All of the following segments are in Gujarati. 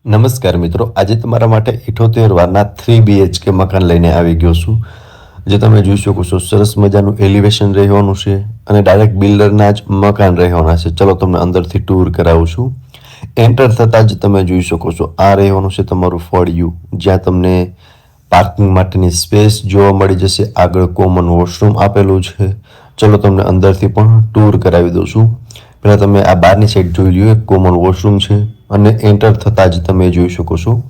નમસ્કાર મિત્રો, આજે તમારા માટે 78 વારના 3 BHK મકાન લઈને આવી ગયો છું. જે તમે જોઈ શકો છો, સરસ મજાનું એલિવેશન રહેવાનું છે અને ડાયરેક્ટ બિલ્ડરના જ મકાન રહેવાના છે. ચલો તમને અંદરથી ટૂર કરાવું છું. એન્ટર થતાં જ તમે જોઈ શકો છો, આ રહેવાનું છે તમારું ફળિયું, જ્યાં તમને પાર્કિંગ માટેની સ્પેસ જોવા મળી જશે. આગળ કોમન વોશરૂમ આપેલું છે. ચલો તમને અંદરથી પણ ટૂર કરાવી દઉં છું. પહેલાં તમે આ બહારની સાઈડ જોઈ લ્યો, એક કોમન વોશરૂમ છે અને એન્ટર થતાં જ તમે જોઈ શકો છો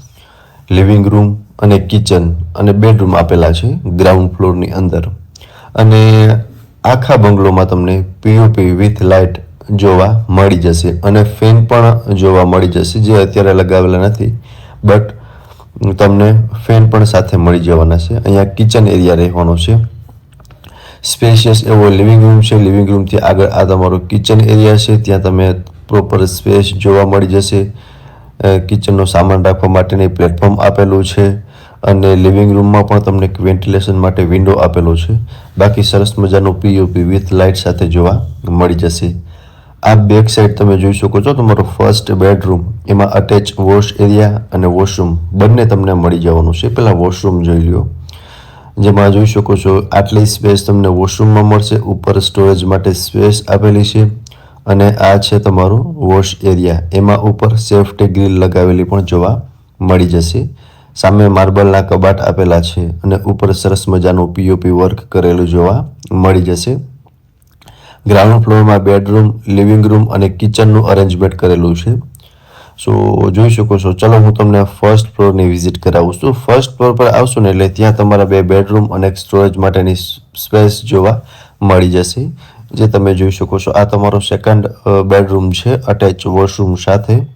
લિવિંગ રૂમ અને કિચન અને બેડરૂમ આપેલા છે ગ્રાઉન્ડ ફ્લોરની અંદર. અને આખા બંગલોમાં તમને પીઓપી વિથ લાઇટ જોવા મળી જશે અને ફેન પણ જોવા મળી જશે, જે અત્યારે લગાવેલા નથી, બટ તમને ફેન પણ સાથે મળી જવાના છે. અહીંયા કિચન એરિયા રહેવાનો છે. સ્પેશિયસ એવો લિવિંગ રૂમ છે. લિવિંગ રૂમથી આગળ આ તમારો કિચન એરિયા છે, ત્યાં તમે પ્રોપર સ્પેસ જોવા મળી જશે. કિચનનો સામાન રાખવા માટેની પ્લેટફોર્મ આપેલું છે અને લિવિંગ રૂમમાં પણ તમને વેન્ટિલેશન માટે વિન્ડો આપેલો છે. બાકી સરસ મજાનું પીઓપી વિથ લાઇટ સાથે જોવા મળી જશે. આ બેક સાઈડ તમે જોઈ શકો છો તમારો ફર્સ્ટ બેડરૂમ, એમાં અટેચ વોશ એરિયા અને વોશરૂમ બંને તમને મળી જવાનું છે. પહેલાં વોશરૂમ જોઈ લ્યો, જેમાં જોઈ શકો છો આટલી સ્પેસ તમને વોશરૂમમાં મળશે. ઉપર સ્ટોરેજ માટે સ્પેસ આપેલી છે અને આ છે તમારું વોશ એરિયા. એમાં ઉપર સેફ્ટી ગ્રીલ લગાવેલી પણ જોવા મળી જશે. સામે માર્બલના કબાટ આપેલા છે અને ઉપર સરસ મજાનું પીઓપી વર્ક કરેલું જોવા મળી જશે. ગ્રાઉન્ડ ફ્લોરમાં બેડરૂમ, લિવિંગ રૂમ અને કિચનનું અરેન્જમેન્ટ કરેલું છે. સો જોઈ શકો છો. ચલો હું તમને ફર્સ્ટ ફ્લોરની વિઝિટ કરાવું છું. ફર્સ્ટ ફ્લોર પર આવશો ને એટલે ત્યાં તમારા 2 બેડરૂમ અને એક સ્ટોરેજ માટેની સ્પેસ જોવા મળી જશે, જે તમે જોઈ શકો છો. આ તમારો સેકન્ડ બેડરૂમ છે અટેચ વોશરૂમ સાથે,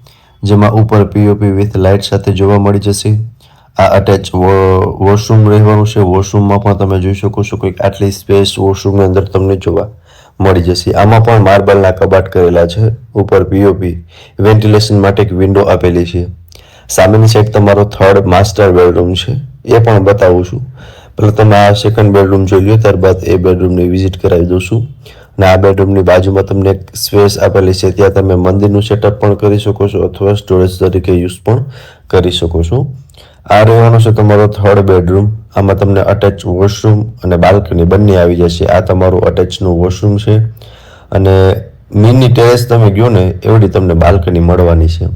જેમાં ઉપર પીઓપી વિથ લાઇટ સાથે જોવા મળી જશે. આ અટેચ વોશરૂમ રહેવાનું છે. વોશરૂમમાં પણ તમે જોઈ શકો છો કંઈક આટલી સ્પેસ વોશરૂમની અંદર તમને જોવા મળી જશે. આમાં પણ માર્બલના કબાટ કરેલા છે. ઉપર પીઓપી વેન્ટિલેશન માટે એક વિન્ડો આપેલી છે. સામેની સાઈડ તમારો થર્ડ માસ્ટર બેડરૂમ છે, એ પણ બતાવું છું. પહેલાં તમે આ સેકન્ડ બેડરૂમ જોઈ લો, ત્યારબાદ એ બેડરૂમની વિઝિટ કરાવી દઉં છું. અને આ બેડરૂમની બાજુમાં તમને એક સ્પેસ આપેલી છે, ત્યાં તમે મંદિરનું સેટઅપ પણ કરી શકો છો અથવા સ્ટોરેજ તરીકે યુઝ પણ કરી શકો છો. આ રહેવાનો છે તમારો થર્ડ બેડરૂમ. આમાં તમને અટેચ વોશરૂમ અને બાલ્કની બંને આવી જશે. આ તમારું અટેચનું વોશરૂમ છે અને મિની ટેરેસ તમે ગયો ને એવડી તમને બાલ્કની મળવાની છે.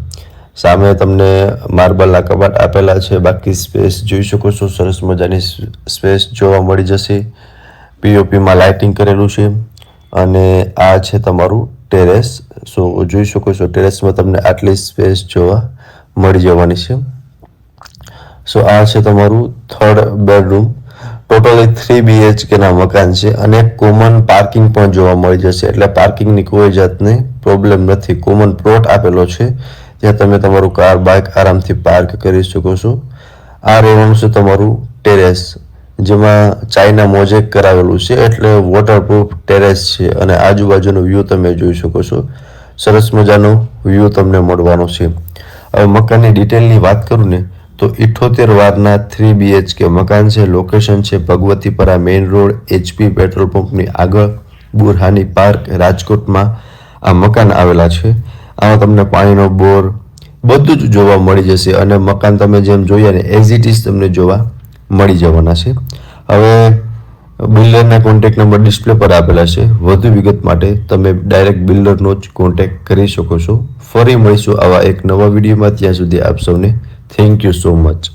સામે તમને માર્બલના કબાટ આપેલા છે. બાકી સ્પેસ જોઈ શકો છો, સરસ મજાની સ્પેસ જોવા મળી જશે. પીઓપીમાં લાઇટિંગ કરેલું છે અને આ છે તમારું ટેરેસ. સો જોઈ શકો છો ટેરેસમાં તમને આટલી સ્પેસ જોવા મળી જવાની છે. સો આ છે તમારું થર્ડ બેડરૂમ. ટોટલી 3 BHKના મકાન છે અને કોમન પાર્કિંગ પણ જોવા મળી જશે, એટલે પાર્કિંગની કોઈ જાતની પ્રોબ્લેમ નથી. કોમન પ્લોટ આપેલો છે, ત્યાં તમે તમારું કાર બાઇક આરામથી પાર્ક કરી શકો છો. આ રહેવાનું છે તમારું ટેરેસ, જેમાં ચાઇના મોઝેક કરાવેલું છે, એટલે વોટરપ્રૂફ ટેરેસ છે અને આજુબાજુનો વ્યૂ તમે જોઈ શકો છો. સરસ મજાનો વ્યૂ તમને મળવાનો છે. હવે મકાનની ડિટેલની વાત કરું ને તો 78 વારના 3 BHK મકાન છે. લોકેશન છે Bhagwatipara main road, HP petrol પંપની આગળ, બુરહાની પાર્ક, રાજકોટમાં આ મકાન આવેલા છે. આમાં તમને પાણીનો બોર બધું જ જોવા મળી જશે અને મકાન તમે જેમ જોયા ને એઝ ઇટ ઇઝ તમને જોવા મળી જવાના છે. હવે બિલ્ડરના કોન્ટેક્ટ નંબર ડિસ્પ્લે પર આપેલા છે. વધુ વિગત માટે તમે ડાયરેક્ટ બિલ્ડરનો જ કોન્ટેક્ટ કરી શકો છો. ફરી મળીશું આવા એક નવા વિડીયોમાં. ત્યાં સુધી આપ સૌને થેન્ક યુ સો મચ.